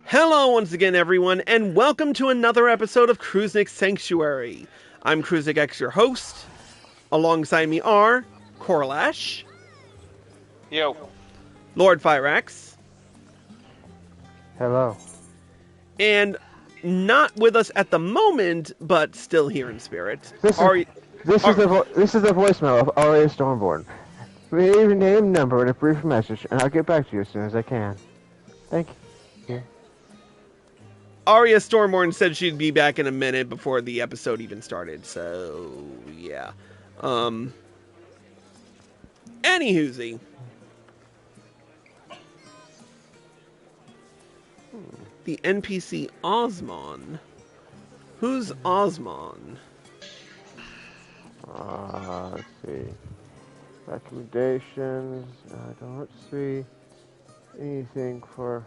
Hello once again, everyone, and welcome to another episode of Kruznik's Sanctuary. I'm Kruznik X, your host. Alongside me are Korlash. Yo. Lord Fyrax. Hello. And not with us at the moment, but still here in spirit. This is the voicemail of Aria Stormborn. Leave your name, number, and a brief message, and I'll get back to you as soon as I can. Thank you. Aria Stormborn said she'd be back in a minute before the episode even started, so yeah. Anywhoosie. The NPC Osmon. Who's Osmon? Let's see. Recommendations. I don't see anything for...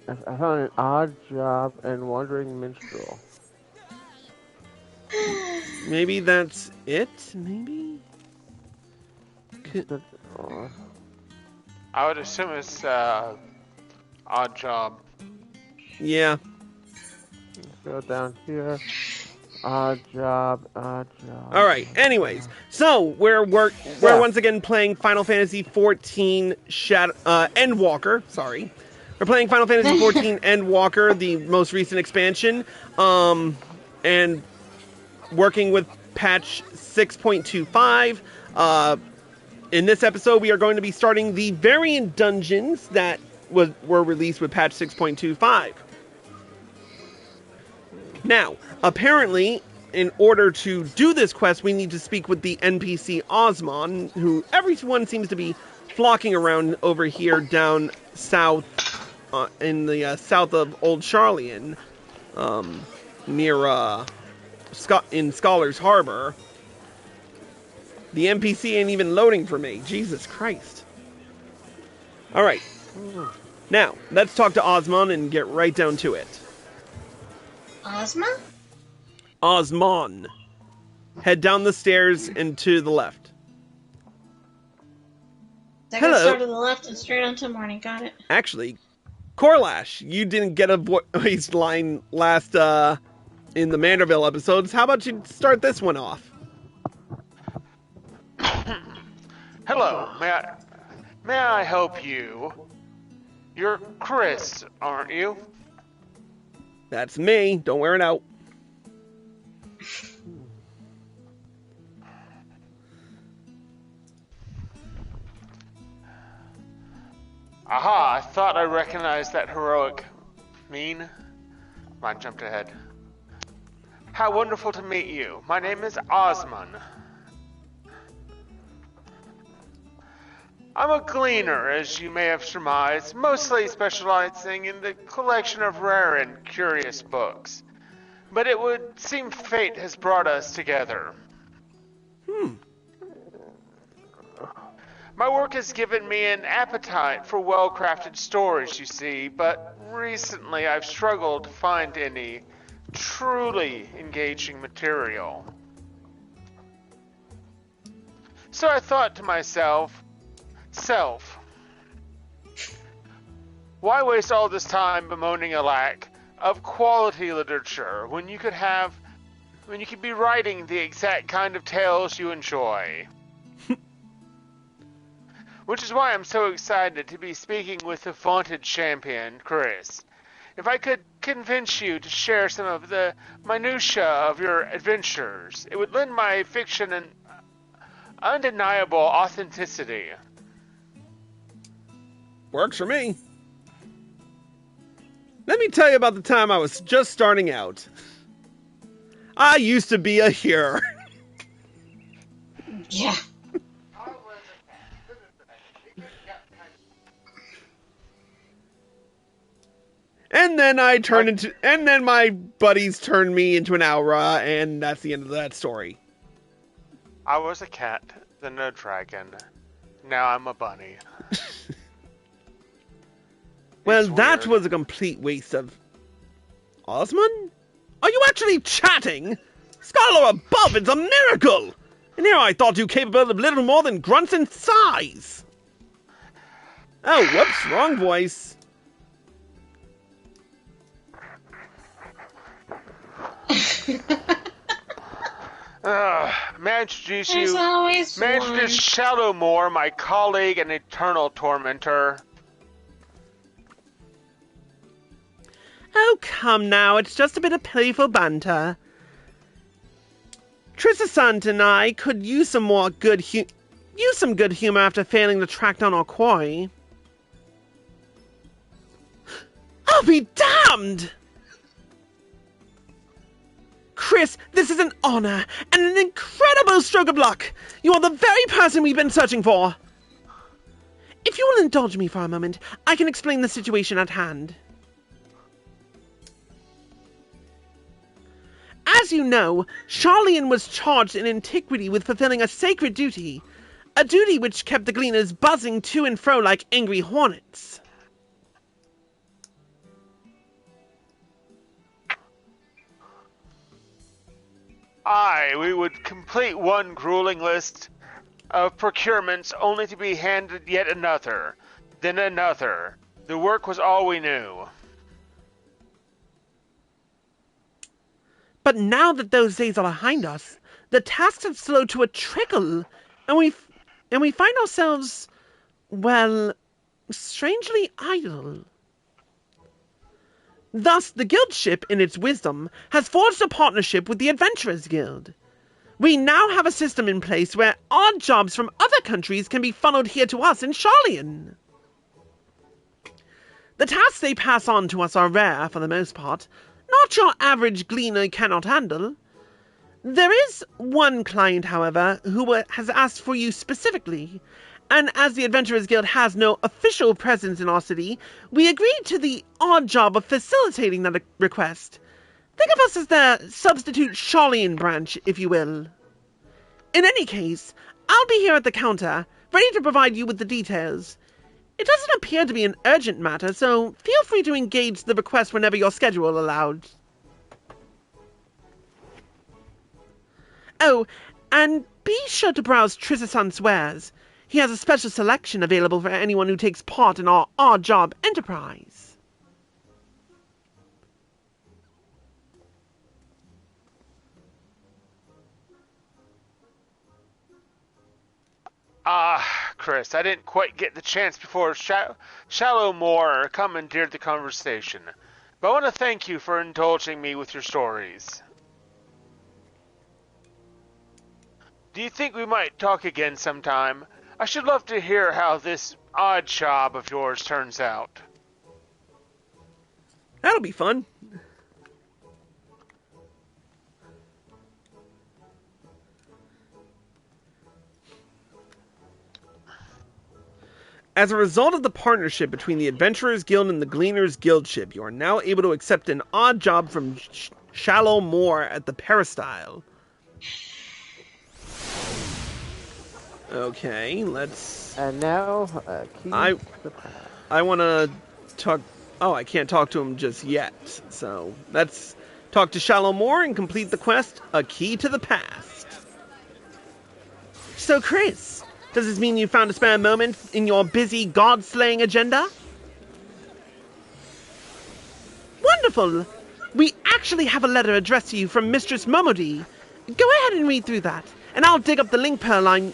I found an odd job and wandering minstrel. Maybe that's it? Maybe? I would assume it's odd job. Yeah. Let's go down here. Odd job. Alright, anyways. So, we're once again playing Final Fantasy XIV Endwalker. Sorry. We're playing Final Fantasy XIV Endwalker, the most recent expansion. And working with patch 6.25. In this episode, we are going to be starting the variant dungeons that were released with patch 6.25. Now, apparently, in order to do this quest, we need to speak with the NPC Osmon, who everyone seems to be flocking around over here down south, in the south of Old Charlian, near in Scholar's Harbor. The NPC ain't even loading for me. Jesus Christ. Alright. Now, let's talk to Osmon and get right down to it. Ozma? Osmon. Head down the stairs and to the left. Hello. Start to the left and straight onto morning. Got it. Actually, Korlash, you didn't get a voice line last in the Manderville episodes. How about you start this one off? Hello. May I help you? You're Chris, aren't you? That's me. Don't wear it out. Aha, I thought I recognized that heroic mien. I jumped ahead. How wonderful to meet you. My name is Osmon. I'm a gleaner, as you may have surmised, mostly specializing in the collection of rare and curious books. But it would seem fate has brought us together. My work has given me an appetite for well-crafted stories, you see, but recently I've struggled to find any truly engaging material. So I thought to myself, why waste all this time bemoaning a lack of quality literature when you could be writing the exact kind of tales you enjoy? Which is why I'm so excited to be speaking with the vaunted champion, Chris. If I could convince you to share some of the minutiae of your adventures, it would lend my fiction an undeniable authenticity. Works for me. Let me tell you about the time I was just starting out. I used to be a hero. Yeah. And then my buddies turned me into an Aura, and that's the end of that story. I was a cat, then a dragon. Now I'm a bunny. Well, that was a complete waste of... Osmond? Are you actually chatting? Scholar above, it's a miracle! And here I thought you capable of little more than grunts in size! Oh, whoops, wrong voice. May I introduce you? There's always May I one. introduce Shadowmoor, my colleague and eternal tormentor. Oh, come now, it's just a bit of playful banter. Trissa-san and I could use some good humor after failing to track down our quarry. I'll be damned! Chris, this is an honor and an incredible stroke of luck. You are the very person we've been searching for. If you will indulge me for a moment, I can explain the situation at hand. As you know, Charlian was charged in antiquity with fulfilling a sacred duty, a duty which kept the gleaners buzzing to and fro like angry hornets. Aye, we would complete one grueling list of procurements only to be handed yet another, then another. The work was all we knew. But now that those days are behind us, the tasks have slowed to a trickle, and we find ourselves, well, strangely idle. Thus, the guild ship, in its wisdom, has forged a partnership with the Adventurers Guild. We now have a system in place where odd jobs from other countries can be funneled here to us in Charlian. The tasks they pass on to us are rare, for the most part, not your average gleaner cannot handle. There is one client, however, who has asked for you specifically, and as the Adventurers Guild has no official presence in our city, we agreed to the odd job of facilitating that request. Think of us as their substitute Charlian branch, if you will. In any case, I'll be here at the counter, ready to provide you with the details. It doesn't appear to be an urgent matter, so feel free to engage the request whenever your schedule allows. Oh, and be sure to browse Trissa-san's wares. He has a special selection available for anyone who takes part in our odd job enterprise. Chris, I didn't quite get the chance before Shadowmoor commandeered the conversation. But I want to thank you for indulging me with your stories. Do you think we might talk again sometime? I should love to hear how this odd job of yours turns out. That'll be fun. As a result of the partnership between the Adventurers Guild and the Gleaners Guild ship, you are now able to accept an odd job from Shadowmoor at the Peristyle. Okay, let's... And now, key I to the past. I want to talk... Oh, I can't talk to him just yet. So, let's talk to Shadowmoor and complete the quest, A Key to the Past. So, Chris, does this mean you found a spare moment in your busy god-slaying agenda? Wonderful! We actually have a letter addressed to you from Mistress Momodi. Go ahead and read through that, and I'll dig up the link pearl I'm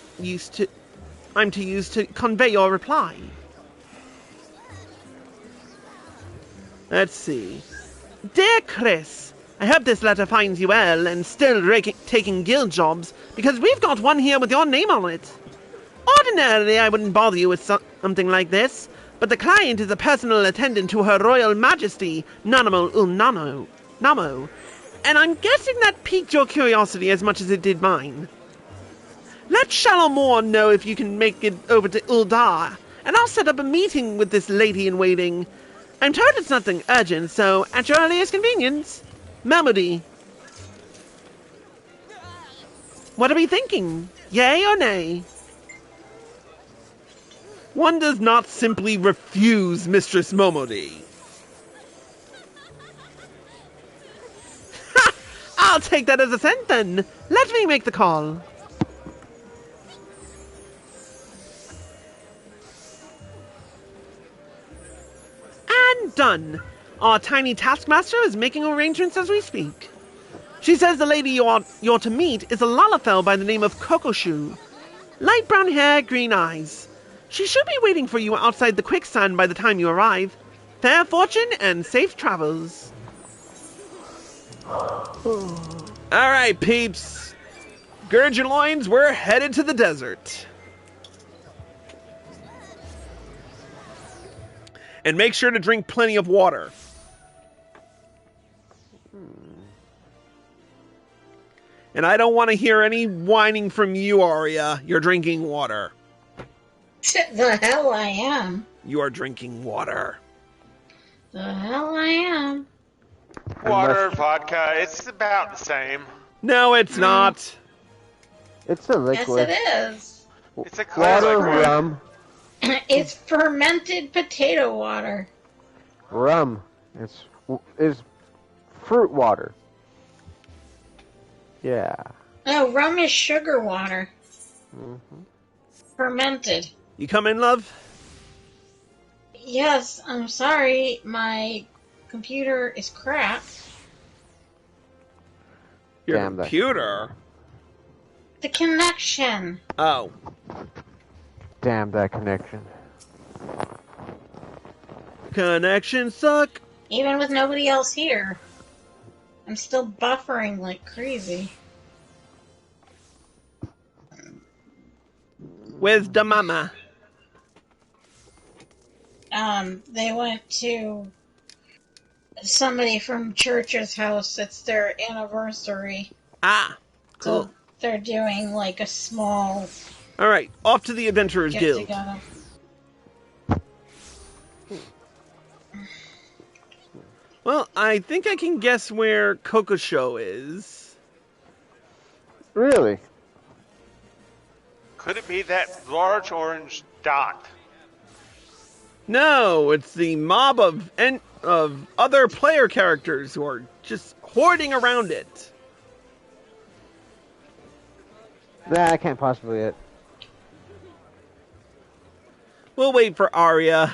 to use to convey your reply. Let's see. Dear Chris, I hope this letter finds you well and still taking guild jobs, because we've got one here with your name on it. Ordinarily, I wouldn't bother you with something like this, but the client is a personal attendant to Her Royal Majesty, Nanamo Namo, and I'm guessing that piqued your curiosity as much as it did mine. Let Shadowmoor know if you can make it over to Uldar, and I'll set up a meeting with this lady-in-waiting. I'm told it's nothing urgent, so at your earliest convenience, Mammoody. What are we thinking? Yay or nay? One does not simply refuse Mistress Momodi. Ha! I'll take that as a scent then. Let me make the call. And done. Our tiny taskmaster is making arrangements as we speak. She says the lady you're to meet is a Lalafell by the name of Kokoshu. Light brown hair, green eyes. She should be waiting for you outside the quicksand by the time you arrive. Fair fortune and safe travels. Alright, peeps. Gird your loins, we're headed to the desert. And make sure to drink plenty of water. And I don't want to hear any whining from you, Arya. You're drinking water. The hell I am. You are drinking water. The hell I am. Water, vodka, it's about the same. No, it's not. It's a liquid. Yes, it is. It's a clear Water, liquid. rum. It's fermented potato water. Rum. It's fruit water. Yeah. No, rum is sugar water. Mm-hmm. Fermented. You come in, love? Yes, I'm sorry. My computer is crap. Your Damn that. computer? The connection. Oh. Damn that connection. Connections suck. Even with nobody else here. I'm still buffering like crazy. Where's the mama? They went to somebody from church's house. It's their anniversary. Ah, cool. So they're doing like a small All right, off to the Adventurers get Guild. together. Well, I think I can guess where Kokosho is. Really? Could it be that large orange dot? No, it's the mob of other player characters who are just hoarding around it. Nah, I can't possibly it. We'll wait for Arya.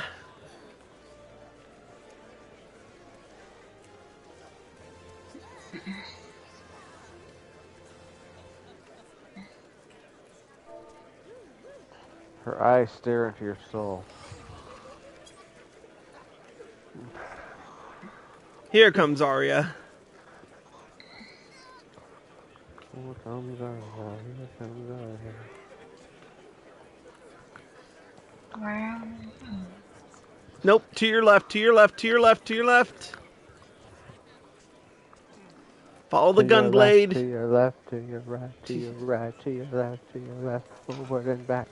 Her eyes stare into your soul. Here comes Arya. Here comes Arya, here comes Arya. Nope, to your left, to your left, to your left, to your left. Follow the gun blade. To your left, to your right, to your right, to your left, to your left, forward and back.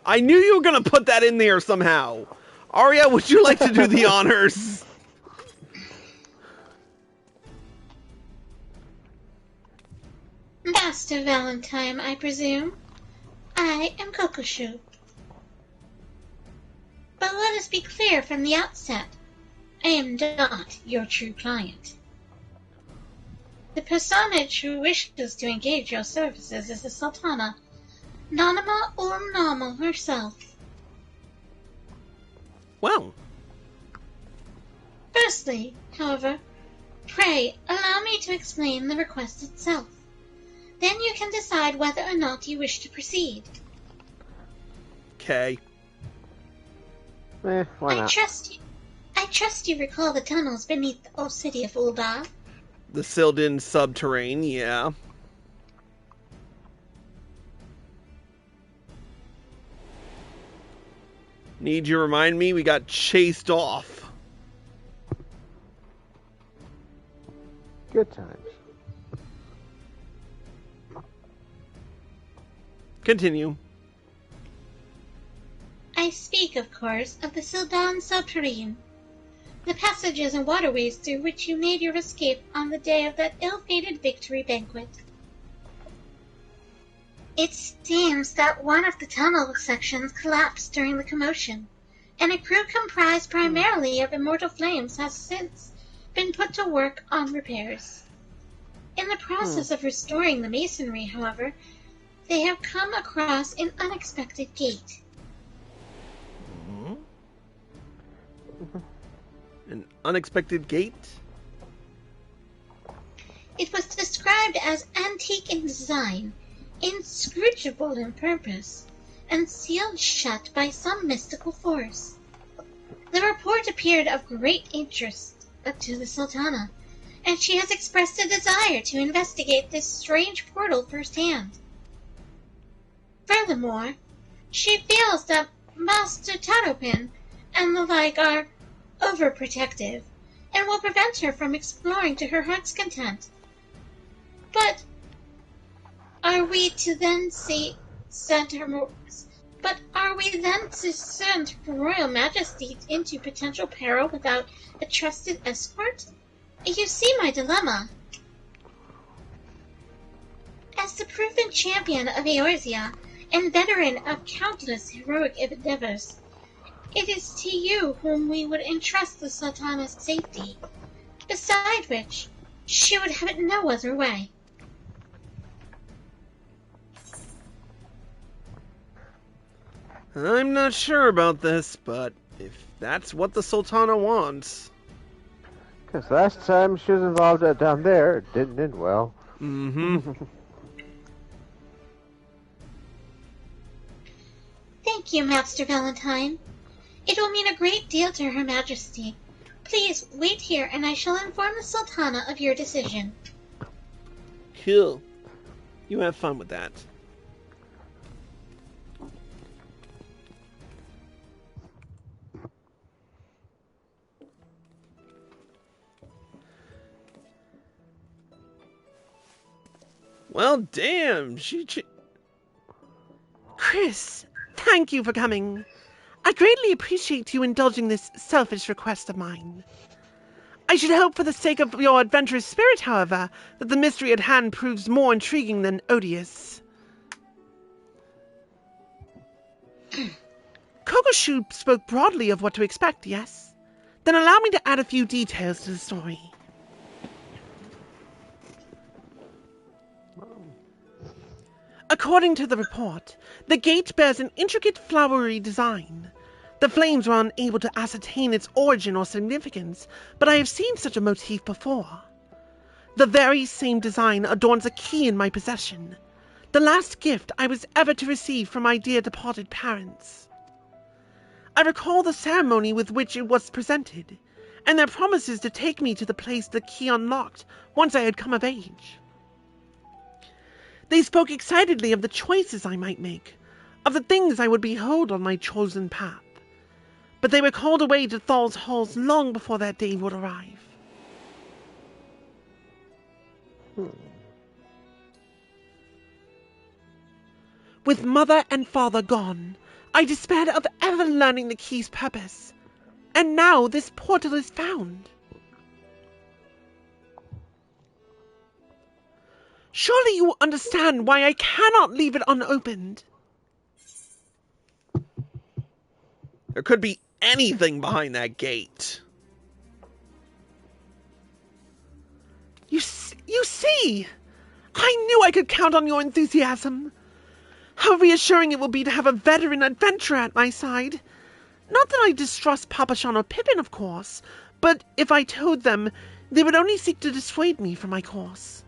I knew you were going to put that in there somehow. Arya, would you like to do the honors? Master Valentine, I presume. I am Kokoshu. But let us be clear from the outset. I am not your true client. The personage who wishes to engage your services is the Sultana, Nanama Nama herself. Well, Firstly, however, pray allow me to explain the request itself. Then you can decide whether or not you wish to proceed. okay. Why not? I trust you recall the tunnels beneath the old city of Uldar. The Sildin subterrane, yeah. Need you remind me? We got chased off. Good times. Continue. I speak, of course, of the Sildan subterrane, the passages and waterways through which you made your escape on the day of that ill-fated victory banquet. It seems that one of the tunnel sections collapsed during the commotion, and a crew comprised primarily of immortal flames has since been put to work on repairs. In the process of restoring the masonry, however, they have come across an unexpected gate. An unexpected gate? It was described as antique in design, inscrutable in purpose, and sealed shut by some mystical force. The report appeared of great interest to the Sultana, and she has expressed a desire to investigate this strange portal firsthand. Furthermore, she feels that Master Taropin and the like are overprotective, and will prevent her from exploring to her heart's content. But are we then to send Her Royal Majesty into potential peril without a trusted escort? You see my dilemma. As the proven champion of Eorzea and veteran of countless heroic endeavors, it is to you whom we would entrust the Sultana's safety, beside which she would have it no other way. I'm not sure about this, but if that's what the Sultana wants... Because last time she was involved down there, it didn't end well. Mm-hmm. Thank you, Master Valentine. It will mean a great deal to Her Majesty. Please wait here, and I shall inform the Sultana of your decision. Cool. You have fun with that. Well, damn, Chris, thank you for coming. I greatly appreciate you indulging this selfish request of mine. I should hope for the sake of your adventurous spirit, however, that the mystery at hand proves more intriguing than odious. Kokoshu spoke broadly of what to expect, yes? Then allow me to add a few details to the story. According to the report, the gate bears an intricate flowery design. The flames were unable to ascertain its origin or significance, but I have seen such a motif before. The very same design adorns a key in my possession, the last gift I was ever to receive from my dear departed parents. I recall the ceremony with which it was presented, and their promises to take me to the place the key unlocked once I had come of age. They spoke excitedly of the choices I might make, of the things I would behold on my chosen path. But they were called away to Thal's halls long before that day would arrive. With mother and father gone, I despaired of ever learning the key's purpose. And now this portal is found. Surely you understand why I cannot leave it unopened. there could be anything behind that gate. You see! I knew I could count on your enthusiasm. How reassuring it will be to have a veteran adventurer at my side. Not that I distrust Papashan or Pippin, of course, but if I told them, they would only seek to dissuade me from my course.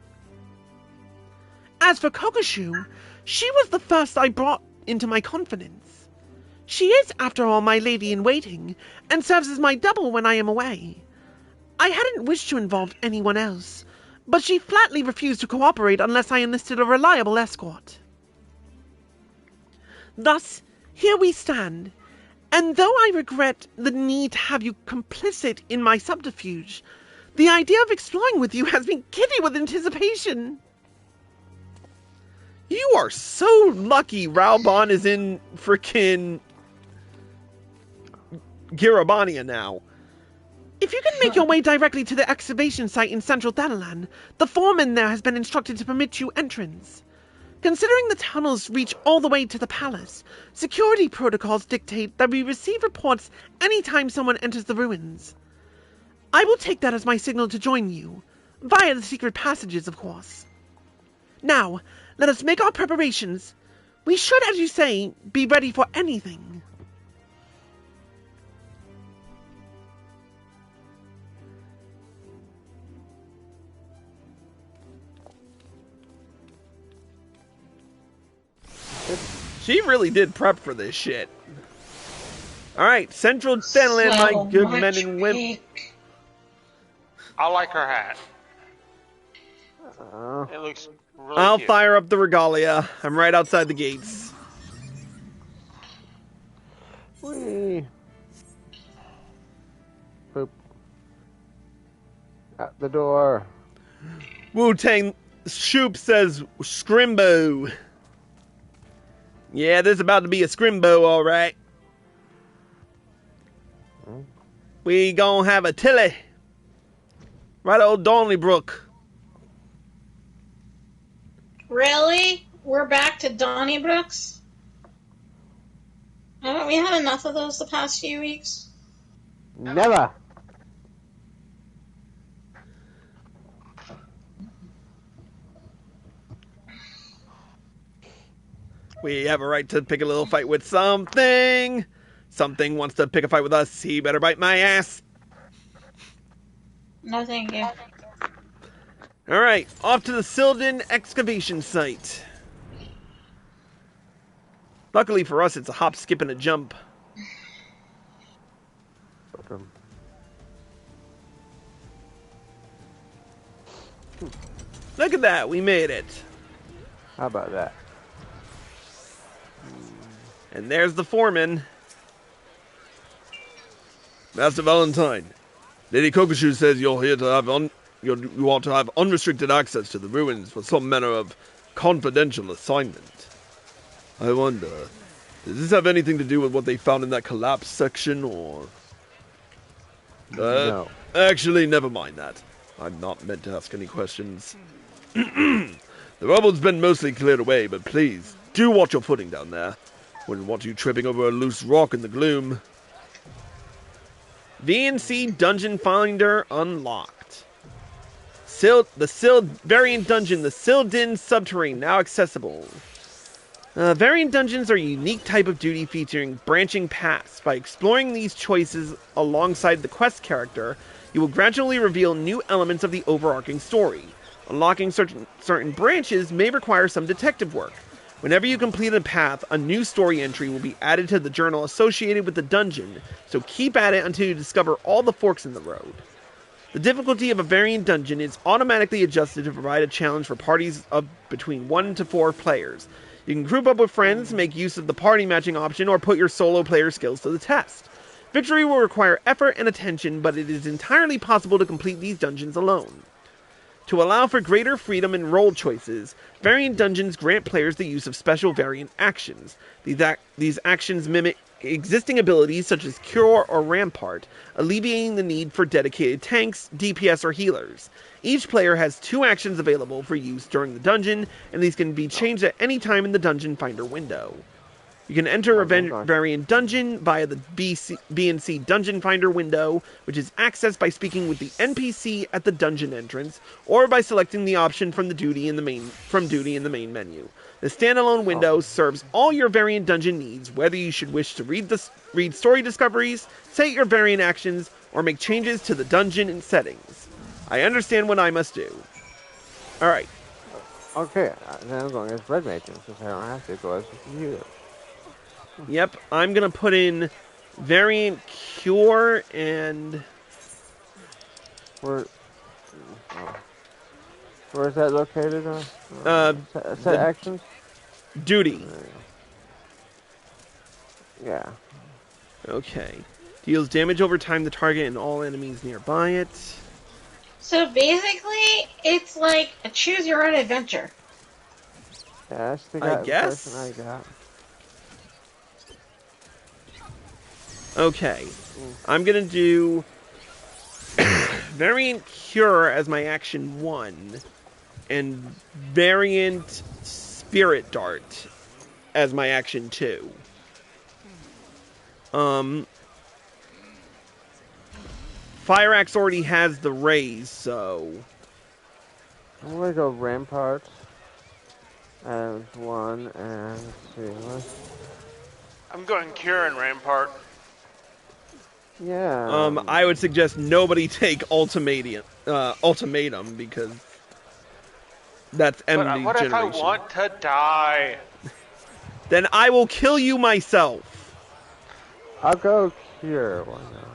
As for Kokoshu, she was the first I brought into my confidence. She is, after all, my lady-in-waiting, and serves as my double when I am away. I hadn't wished to involve anyone else, but she flatly refused to cooperate unless I enlisted a reliable escort. Thus, here we stand, and though I regret the need to have you complicit in my subterfuge, the idea of exploring with you has me giddy with anticipation. You are so lucky Raubon is in frickin' Girabania now. If you can make your way directly to the excavation site in central Thanalan, the foreman there has been instructed to permit you entrance. Considering the tunnels reach all the way to the palace, security protocols dictate that we receive reports anytime someone enters the ruins. I will take that as my signal to join you, via the secret passages, of course. Now, let us make our preparations. We should, as you say, be ready for anything. She really did prep for this shit. Alright, Central Fenland, my good men and women. I like her hat. It looks really I'll cute. fire up the regalia. I'm right outside the gates. Whee! Boop. At the door. Wu-Tang Shoop says Scrimbo. Yeah, there's about to be a Scrimbo, alright. We gonna have a Tilly. Right old Donnybrook. Really? We're back to Donnybrooks? Haven't we had enough of those the past few weeks? Never. We have a right to pick a little fight with something. Something wants to pick a fight with us. He better bite my ass. No, thank you. Alright, off to the Silden excavation site. Luckily for us, it's a hop, skip, and a jump. Look at that, we made it. How about that? And there's the foreman. Master Valentine, Lady Kokoshu says you're here to have you are to have unrestricted access to the ruins for some manner of confidential assignment. I wonder, does this have anything to do with what they found in that collapse section, or... No. Actually, never mind that. I'm not meant to ask any questions. The rubble's been mostly cleared away, but please, do watch your footing down there. Wouldn't want you tripping over a loose rock in the gloom. VNC Dungeon Finder unlocked. Variant Dungeon, the Silden Subterrane, now accessible. Variant Dungeons are a unique type of duty featuring branching paths. By exploring these choices alongside the quest character, you will gradually reveal new elements of the overarching story. Unlocking certain branches may require some detective work. Whenever you complete a path, a new story entry will be added to the journal associated with the dungeon, so keep at it until you discover all the forks in the road. The difficulty of a variant dungeon is automatically adjusted to provide a challenge for parties of between 1 to 4 players. You can group up with friends, make use of the party matching option, or put your solo player skills to the test. Victory will require effort and attention, but it is entirely possible to complete these dungeons alone. To allow for greater freedom in role choices, variant dungeons grant players the use of special variant actions. These actions mimic existing abilities such as Cure or Rampart, alleviating the need for dedicated tanks, DPS, or healers. Each player has 2 actions available for use during the dungeon, and these can be changed at any time in the Dungeon Finder window. You can enter a variant dungeon via the BNC Dungeon Finder window, which is accessed by speaking with the NPC at the dungeon entrance, or by selecting the option from duty in the main menu. The standalone window serves all your variant dungeon needs, whether you should wish to read story discoveries, set your variant actions, or make changes to the dungeon and settings. I understand what I must do. Alright. Okay, then I'm going as Red Matron, since I don't have to go as a computer. Yep, I'm gonna put in variant Cure and... Where is that located on? Set actions? Duty. Yeah. Okay. Deals damage over time to target and all enemies nearby it. So basically, it's like a choose your own adventure. Yeah, that's the guess. I got. Okay. I'm gonna do variant Cure as my action 1 and variant Spirit Dart as my action 2. Fire Axe already has the raise, so... I'm gonna go Rampart as one, and let's see. I'm going Cure and Rampart. Yeah. I would suggest nobody take Ultimatum, because that's But enemy what if I generation. want to die? Then I will kill you myself. I'll go Cure. Why not?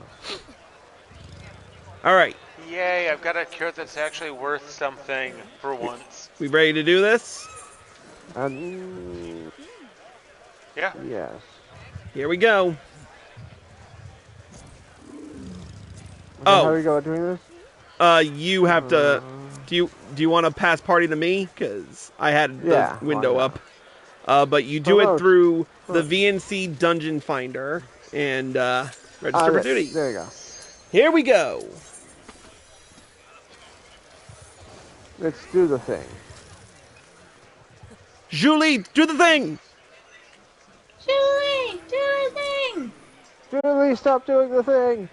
Alright, Yay, I've got a cure that's actually worth something for once. we ready to do this? Yeah. Yes. Here we go. Okay, how do we go about doing this? You have to... Do you want to pass party to me? Because I had the window up. But you do it through the VNC Dungeon Finder and register for duty. There you go. Here we go. Let's do the thing. Julie, do the thing! Julie, do a thing! Julie, stop doing the thing!